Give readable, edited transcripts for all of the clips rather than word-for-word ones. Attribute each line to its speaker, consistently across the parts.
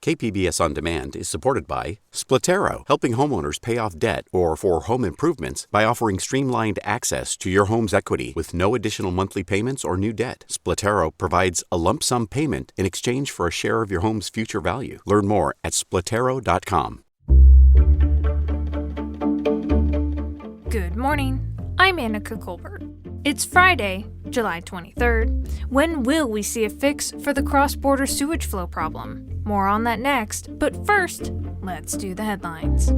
Speaker 1: KPBS On Demand is supported by Splatero, helping homeowners pay off debt or for home improvements by offering streamlined access to your home's equity with no additional monthly payments or new debt. Splatero provides a lump sum payment in exchange for a share of your home's future value. Learn more at splatero.com.
Speaker 2: Good morning. I'm Annika Colbert. It's Friday, July 23rd. When will we see a fix for the cross-border sewage flow problem? More on that next, but first, let's do the headlines.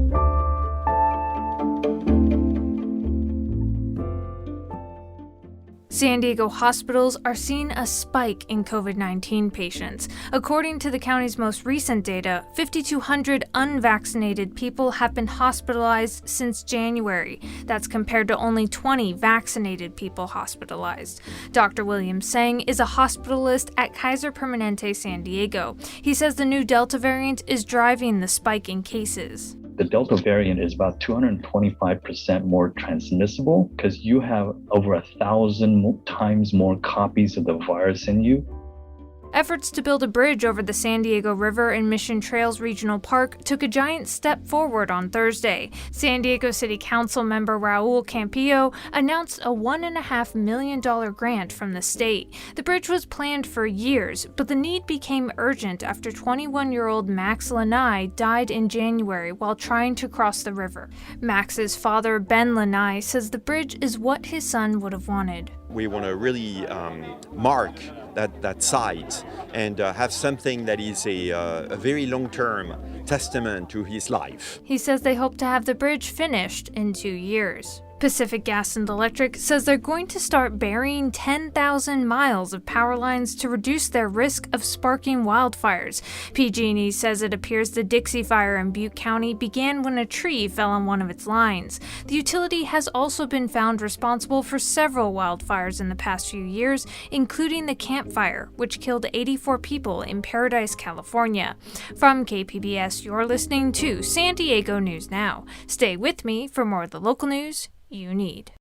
Speaker 2: San Diego hospitals are seeing a spike in COVID-19 patients. According to the county's most recent data, 5,200 unvaccinated people have been hospitalized since January. That's compared to only 20 vaccinated people hospitalized. Dr. William Tseng is a hospitalist at Kaiser Permanente San Diego. He says the new Delta variant is driving the spike in cases.
Speaker 3: The Delta variant is about 225% more transmissible because you have over 1,000 times more copies of the virus in you.
Speaker 2: Efforts to build a bridge over the San Diego River in Mission Trails Regional Park took a giant step forward on Thursday. San Diego City Council member Raul Campillo announced a $1.5 million grant from the state. The bridge was planned for years, but the need became urgent after 21-year-old Max Lanai died in January while trying to cross the river. Max's father, Ben Lanai, says the bridge is what his son would have wanted.
Speaker 4: We want to really mark that site and have something that is a very long-term testament to his life.
Speaker 2: He says they hope to have the bridge finished in 2 years. Pacific Gas and Electric says they're going to start burying 10,000 miles of power lines to reduce their risk of sparking wildfires. PG&E says it appears the Dixie Fire in Butte County began when a tree fell on one of its lines. The utility has also been found responsible for several wildfires in the past few years, including the Camp Fire, which killed 84 people in Paradise, California. From KPBS, you're listening to San Diego News Now. Stay with me for more of the local news you need.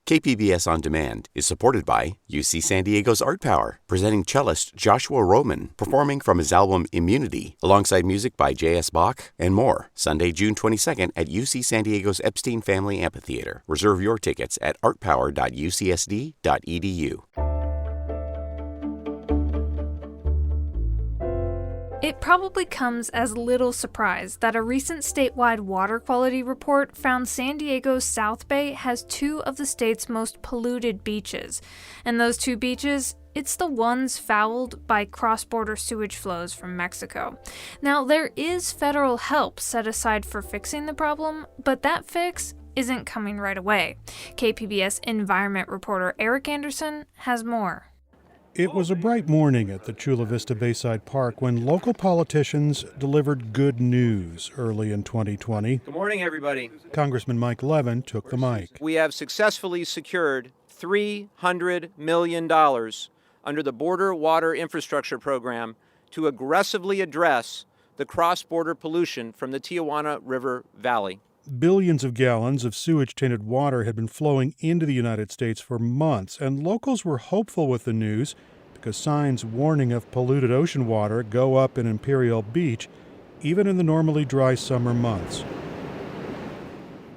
Speaker 1: KPBS On Demand is supported by UC San Diego's Art Power, presenting cellist Joshua Roman, performing from his album Immunity, alongside music by J.S. Bach and more, Sunday, June 22nd at UC San Diego's Epstein Family Amphitheater. Reserve your tickets at artpower.ucsd.edu.
Speaker 2: It probably comes as little surprise that a recent statewide water quality report found San Diego's South Bay has 2 of the state's most polluted beaches. And those 2 beaches, it's the ones fouled by cross-border sewage flows from Mexico. Now, there is federal help set aside for fixing the problem, but that fix isn't coming right away. KPBS environment reporter Eric Anderson has more.
Speaker 5: It was a bright morning at the Chula Vista Bayside Park when local politicians delivered good news early in 2020.
Speaker 6: Good morning, everybody.
Speaker 5: Congressman Mike Levin took the mic.
Speaker 6: We have successfully secured $300 million under the Border Water Infrastructure Program to aggressively address the cross-border pollution from the Tijuana River Valley.
Speaker 5: Billions of gallons of sewage-tainted water had been flowing into the United States for months, and locals were hopeful with the news because signs warning of polluted ocean water go up in Imperial Beach, even in the normally dry summer months.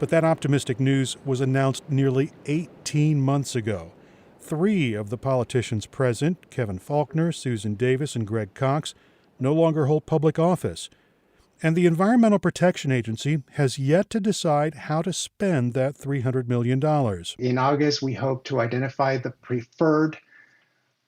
Speaker 5: But that optimistic news was announced nearly 18 months ago. 3 of the politicians present, Kevin Faulconer, Susan Davis, and Greg Cox, no longer hold public office. And the Environmental Protection Agency has yet to decide how to spend that $300 million.
Speaker 7: In August, we hope to identify the preferred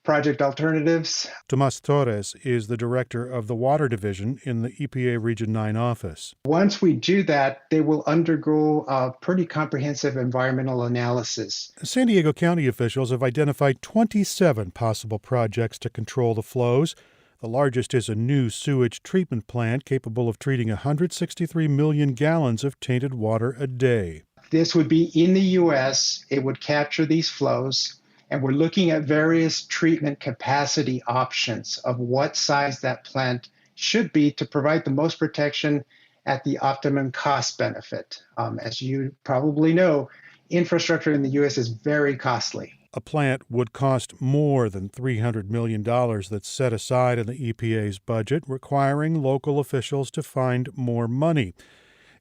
Speaker 7: project alternatives.
Speaker 5: Tomas Torres is the director of the Water Division in the EPA Region 9 office.
Speaker 7: Once we do that, they will undergo a pretty comprehensive environmental analysis.
Speaker 5: San Diego County officials have identified 27 possible projects to control the flows. The largest is a new sewage treatment plant capable of treating 163 million gallons of tainted water a day.
Speaker 7: This would be in the U.S. It would capture these flows, and we're looking at various treatment capacity options of what size that plant should be to provide the most protection at the optimum cost benefit. As you probably know, infrastructure in the U.S. is very costly.
Speaker 5: A plant would cost more than $300 million that's set aside in the EPA's budget, requiring local officials to find more money.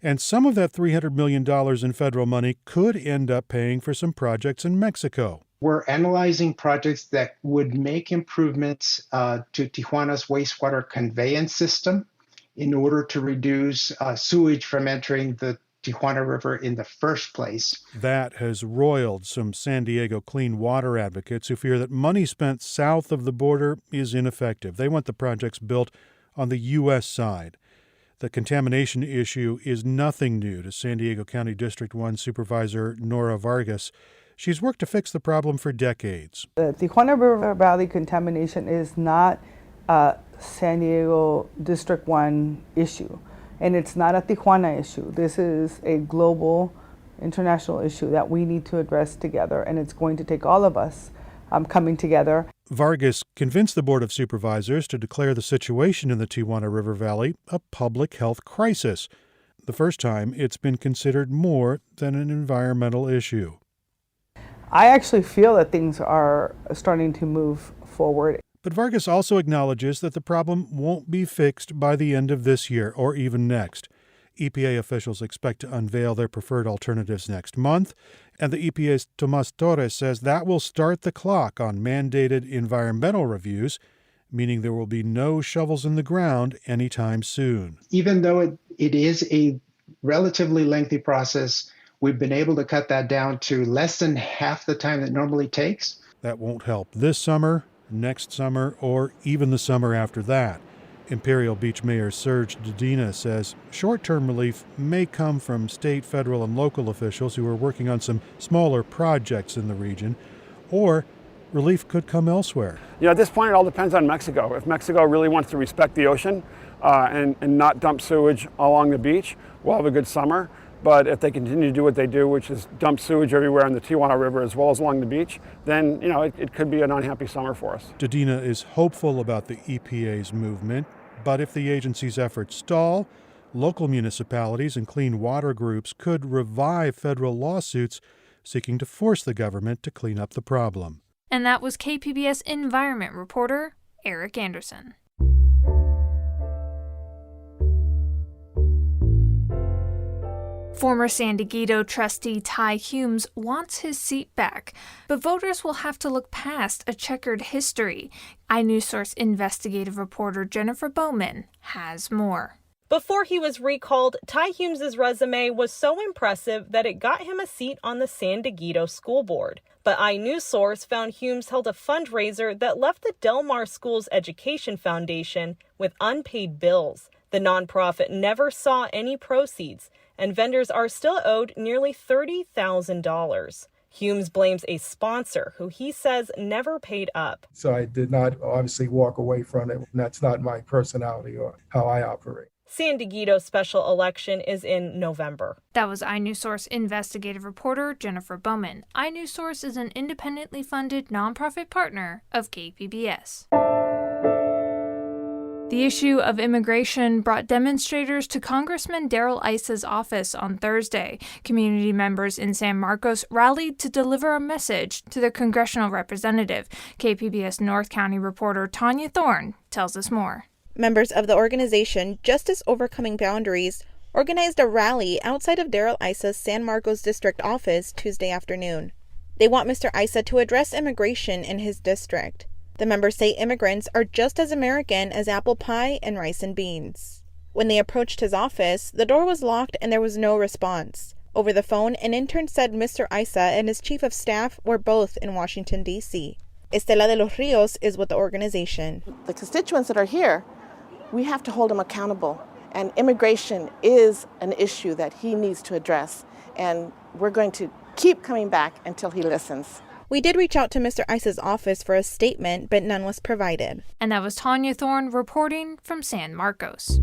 Speaker 5: And some of that $300 million in federal money could end up paying for some projects in Mexico.
Speaker 7: We're analyzing projects that would make improvements to Tijuana's wastewater conveyance system in order to reduce sewage from entering the Tijuana River in the first place.
Speaker 5: That has roiled some San Diego clean water advocates who fear that money spent south of the border is ineffective. They want the projects built on the U.S. side. The contamination issue is nothing new to San Diego County District 1 Supervisor Nora Vargas. She's worked to fix the problem for decades.
Speaker 8: The Tijuana River Valley contamination is not a San Diego District 1 issue, and it's not a Tijuana issue. This is a global, international issue that we need to address together, and it's going to take all of us coming together.
Speaker 5: Vargas convinced the Board of Supervisors to declare the situation in the Tijuana River Valley a public health crisis, the first time it's been considered more than an environmental issue.
Speaker 8: I actually feel that things are starting to move forward.
Speaker 5: But Vargas also acknowledges that the problem won't be fixed by the end of this year or even next. EPA officials expect to unveil their preferred alternatives next month, and the EPA's Tomas Torres says that will start the clock on mandated environmental reviews, meaning there will be no shovels in the ground anytime soon.
Speaker 7: Even though it is a relatively lengthy process, we've been able to cut that down to less than half the time it normally takes.
Speaker 5: That won't help this summer, next summer, or even the summer after that. Imperial Beach Mayor Serge Dedina says short-term relief may come from state, federal, and local officials who are working on some smaller projects in the region, or relief could come elsewhere.
Speaker 9: At this point, it all depends on Mexico. If Mexico really wants to respect the ocean and not dump sewage along the beach, we'll have a good summer. But if they continue to do what they do, which is dump sewage everywhere in the Tijuana River as well as along the beach, then it could be an unhappy summer for us.
Speaker 5: Dedina is hopeful about the EPA's movement, but if the agency's efforts stall, local municipalities and clean water groups could revive federal lawsuits seeking to force the government to clean up the problem.
Speaker 2: And that was KPBS environment reporter Eric Anderson. Former San Diego trustee Ty Humes wants his seat back, but voters will have to look past a checkered history. iNewsSource investigative reporter Jennifer Bowman has more.
Speaker 10: Before he was recalled, Ty Humes' resume was so impressive that it got him a seat on the San Diego School Board. But iNewsSource found Humes held a fundraiser that left the Del Mar Schools Education Foundation with unpaid bills. The nonprofit never saw any proceeds, and vendors are still owed nearly $30,000. Humes blames a sponsor who he says never paid up.
Speaker 11: So I did not obviously walk away from it. That's not my personality or how I operate.
Speaker 10: San Diego's special election is in November.
Speaker 2: That was iNewsSource investigative reporter Jennifer Bowman. iNewsSource is an independently funded nonprofit partner of KPBS. The issue of immigration brought demonstrators to Congressman Darrell Issa's office on Thursday. Community members in San Marcos rallied to deliver a message to their congressional representative. KPBS North County reporter Tanya Thorne tells us more.
Speaker 12: Members of the organization Justice Overcoming Boundaries organized a rally outside of Darrell Issa's San Marcos district office Tuesday afternoon. They want Mr. Issa to address immigration in his district. The members say immigrants are just as American as apple pie and rice and beans. When they approached his office, the door was locked and there was no response. Over the phone, an intern said Mr. Issa and his chief of staff were both in Washington, D.C. Estela de los Rios is with the organization.
Speaker 13: The constituents that are here, we have to hold them accountable. And immigration is an issue that he needs to address. And we're going to keep coming back until he listens.
Speaker 12: We did reach out to Mr. Issa's office for a statement, but none was provided.
Speaker 2: And that was Tanya Thorne reporting from San Marcos.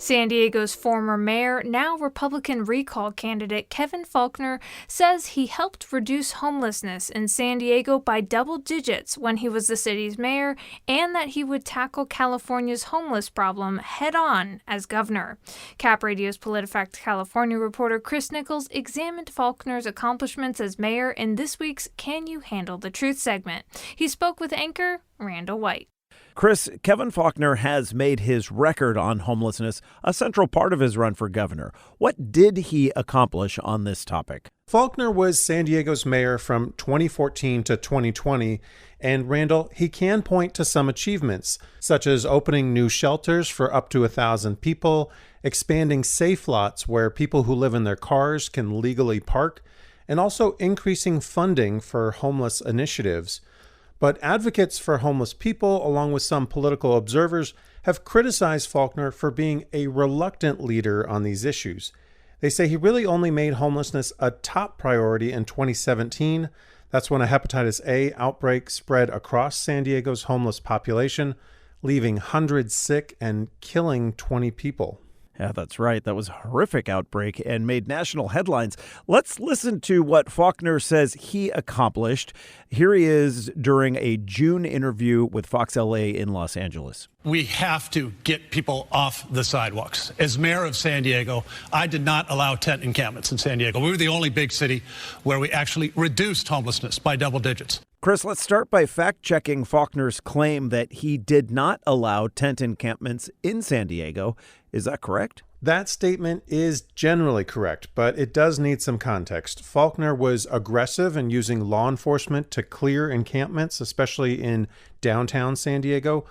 Speaker 2: San Diego's former mayor, now Republican recall candidate Kevin Faulconer, says he helped reduce homelessness in San Diego by double digits when he was the city's mayor, and that he would tackle California's homeless problem head-on as governor. Cap Radio's PolitiFact California reporter Chris Nichols examined Faulconer's accomplishments as mayor in this week's Can You Handle the Truth segment. He spoke with anchor Randall White.
Speaker 14: Chris, Kevin Faulconer has made his record on homelessness a central part of his run for governor. What did he accomplish on this topic?
Speaker 5: Faulconer was San Diego's mayor from 2014 to 2020, and Randall, he can point to some achievements, such as opening new shelters for up to 1,000 people, expanding safe lots where people who live in their cars can legally park, and also increasing funding for homeless initiatives. But advocates for homeless people, along with some political observers, have criticized Faulconer for being a reluctant leader on these issues. They say he really only made homelessness a top priority in 2017. That's when a hepatitis A outbreak spread across San Diego's homeless population, leaving hundreds sick and killing 20 people.
Speaker 14: Yeah, that's right. That was a horrific outbreak and made national headlines. Let's listen to what Faulconer says he accomplished. Here he is during a June interview with Fox LA in Los Angeles.
Speaker 15: We have to get people off the sidewalks. As mayor of San Diego, I did not allow tent encampments in San Diego. We were the only big city where we actually reduced homelessness by double digits.
Speaker 14: Chris, let's start by fact-checking Faulconer's claim that he did not allow tent encampments in San Diego. Is that correct?
Speaker 5: That statement is generally correct, but it does need some context. Faulconer was aggressive in using law enforcement to clear encampments, especially in downtown San Diego.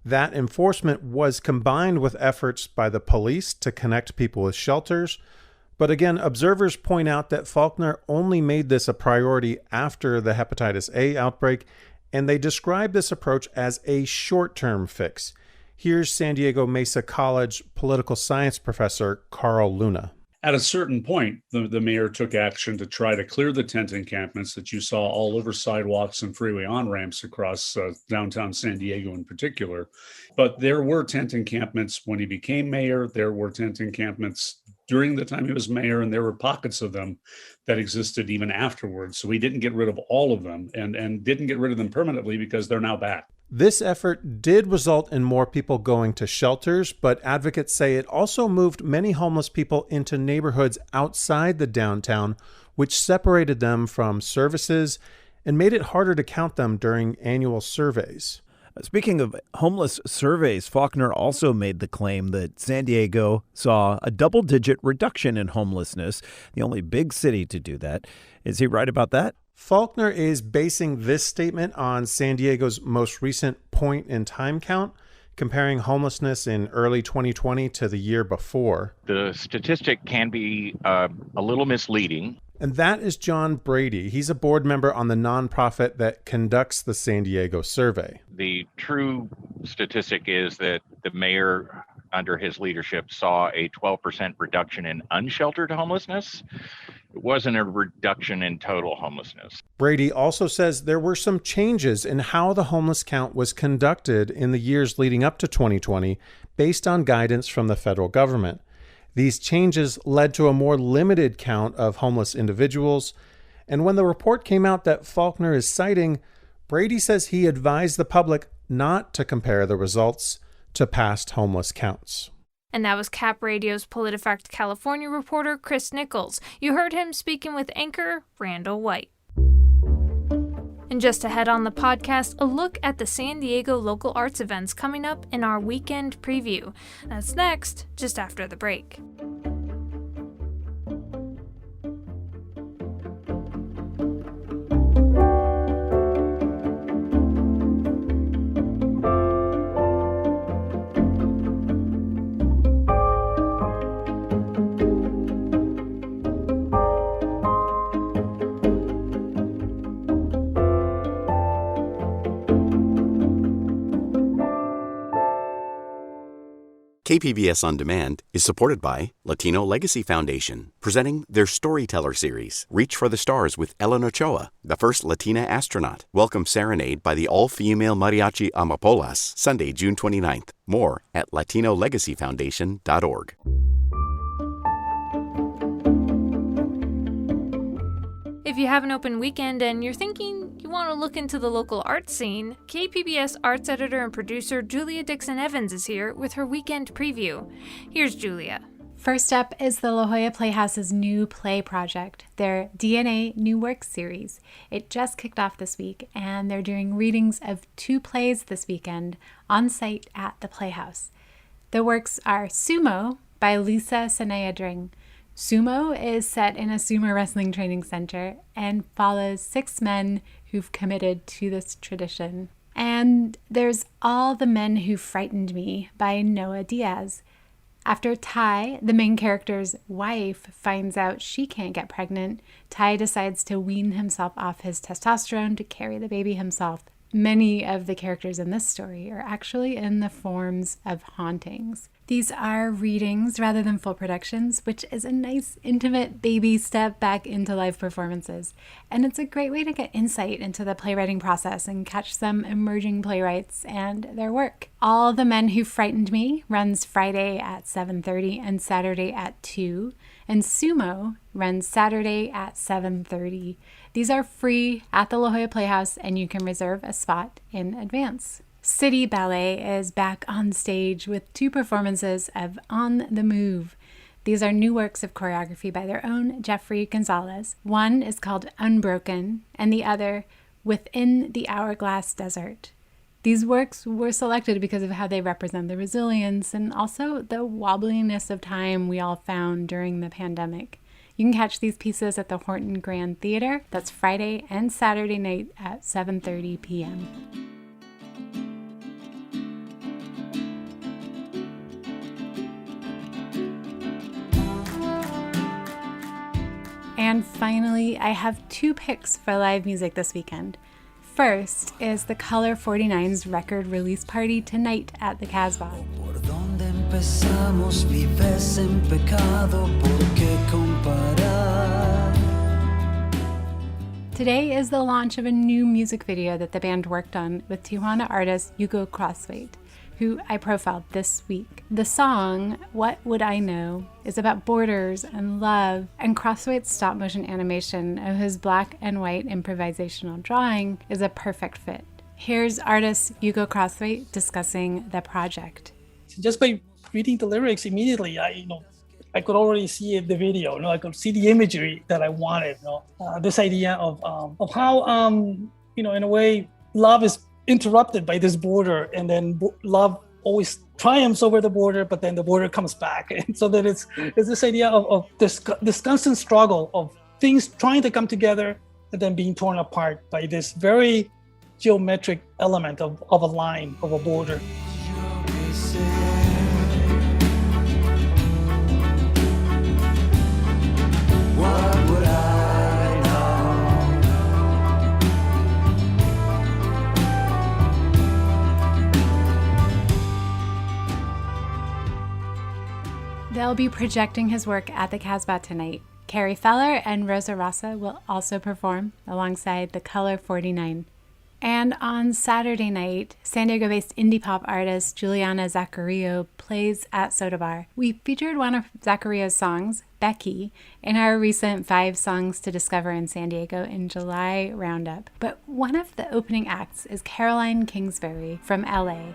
Speaker 5: That enforcement was combined with efforts by the police to connect people with shelters. But again, observers point out that Faulconer only made this a priority after the hepatitis A outbreak, and they describe this approach as a short-term fix. Here's San Diego Mesa College political science professor Carl Luna.
Speaker 16: At a certain point, the mayor took action to try to clear the tent encampments that you saw all over sidewalks and freeway on-ramps across downtown San Diego in particular. But there were tent encampments when he became mayor. There were tent encampments during the time he was mayor, and there were pockets of them that existed even afterwards. So he didn't get rid of all of them and didn't get rid of them permanently because they're now back.
Speaker 5: This effort did result in more people going to shelters, but advocates say it also moved many homeless people into neighborhoods outside the downtown, which separated them from services and made it harder to count them during annual surveys.
Speaker 14: Speaking of homeless surveys, Faulconer also made the claim that San Diego saw a double-digit reduction in homelessness, the only big city to do that. Is he right about that?
Speaker 5: Faulconer is basing this statement on San Diego's most recent point-in-time count, comparing homelessness in early 2020 to the year before.
Speaker 17: The statistic can be a little misleading.
Speaker 5: And that is John Brady. He's a board member on the nonprofit that conducts the San Diego survey.
Speaker 17: The true statistic is that the mayor, under his leadership, saw a 12% reduction in unsheltered homelessness. It wasn't a reduction in total homelessness.
Speaker 5: Brady also says there were some changes in how the homeless count was conducted in the years leading up to 2020 based on guidance from the federal government. These changes led to a more limited count of homeless individuals. And when the report came out that Faulconer is citing, Brady says he advised the public not to compare the results to past homeless counts.
Speaker 2: And that was Cap Radio's PolitiFact California reporter Chris Nichols. You heard him speaking with anchor Randall White. And just ahead on the podcast, a look at the San Diego local arts events coming up in our weekend preview. That's next, just after the break.
Speaker 1: KPBS On Demand is supported by Latino Legacy Foundation, presenting their Storyteller series, Reach for the Stars with Ellen Ochoa, the first Latina astronaut. Welcome Serenade by the all-female mariachi Amapolas, Sunday, June 29th. More at latinolegacyfoundation.org.
Speaker 2: If you have an open weekend and you're thinking you want to look into the local art scene, KPBS arts editor and producer Julia Dixon-Evans is here with her weekend preview. Here's Julia.
Speaker 18: First up is the La Jolla Playhouse's new play project, their DNA New Works series. It just kicked off this week, and they're doing readings of 2 plays this weekend on site at the Playhouse. The works are Sumo by Lisa Sanayadring. Sumo is set in a sumo wrestling training center and follows 6 men who've committed to this tradition. And there's All the Men Who Frightened Me by Noah Diaz. After Ty, the main character's wife, finds out she can't get pregnant, Ty decides to wean himself off his testosterone to carry the baby himself. Many of the characters in this story are actually in the forms of hauntings. These are readings rather than full productions, which is a nice, intimate baby step back into live performances. And it's a great way to get insight into the playwriting process and catch some emerging playwrights and their work. All the Men Who Frightened Me runs Friday at 7:30 and Saturday at 2. And Sumo runs Saturday at 7:30. These are free at the La Jolla Playhouse, and you can reserve a spot in advance. City Ballet is back on stage with 2 performances of On the Move. These are new works of choreography by their own Jeffrey Gonzalez. One is called Unbroken, and the other Within the Hourglass Desert. These works were selected because of how they represent the resilience and also the wobbliness of time we all found during the pandemic. You can catch these pieces at the Horton Grand Theater. That's Friday and Saturday night at 7:30 p.m. And finally, I have 2 picks for live music this weekend. First is the Color 49's record release party tonight at the Casbah. Today is the launch of a new music video that the band worked on with Tijuana artist Hugo Crosswaite, who I profiled this week. The song, What Would I Know, is about borders and love, and Crosswaite's stop-motion animation of his black and white improvisational drawing is a perfect fit. Here's artist Hugo Crosswaite discussing the project.
Speaker 19: Just by reading the lyrics immediately, I could already see the video. I could see the imagery that I wanted. This idea of how in a way, love is interrupted by this border, and then love always triumphs over the border, but then the border comes back. And so that it's this idea of this constant struggle of things trying to come together and then being torn apart by this very geometric element of a line, of a border.
Speaker 18: They'll be projecting his work at the Casbah tonight. Carrie Feller and Rosa Rasa will also perform alongside the Color 49. And on Saturday night, San Diego-based indie pop artist Juliana Zaccario plays at Soda Bar. We featured one of Zaccario's songs, Becky, in our recent 5 Songs to Discover in San Diego in July roundup. But one of the opening acts is Caroline Kingsbury from LA.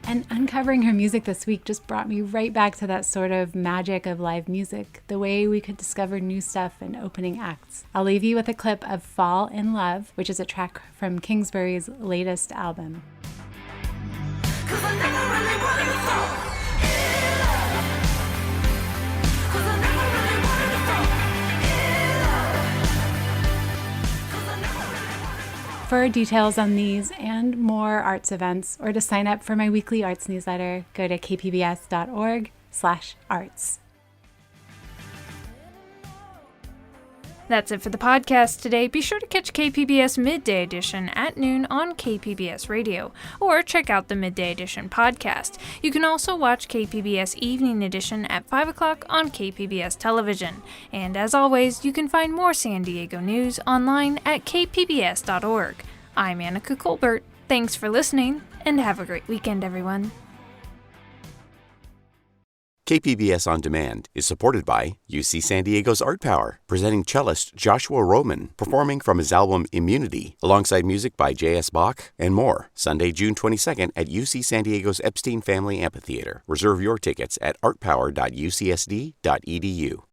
Speaker 18: And uncovering her music this week just brought me right back to that sort of magic of live music, the way we could discover new stuff in opening acts. I'll leave you with a clip of Fall in Love, which is a track from Kingsbury's latest album. For details on these and more arts events, or to sign up for my weekly arts newsletter, go to kpbs.org/arts.
Speaker 2: That's it for the podcast today. Be sure to catch KPBS Midday Edition at noon on KPBS Radio, or check out the Midday Edition podcast. You can also watch KPBS Evening Edition at 5 o'clock on KPBS Television. And as always, you can find more San Diego news online at kpbs.org. I'm Annika Colbert. Thanks for listening, and have a great weekend, everyone.
Speaker 1: KPBS On Demand is supported by UC San Diego's Art Power, presenting cellist Joshua Roman, performing from his album Immunity, alongside music by J.S. Bach and more, Sunday, June 22nd at UC San Diego's Epstein Family Amphitheater. Reserve your tickets at artpower.ucsd.edu.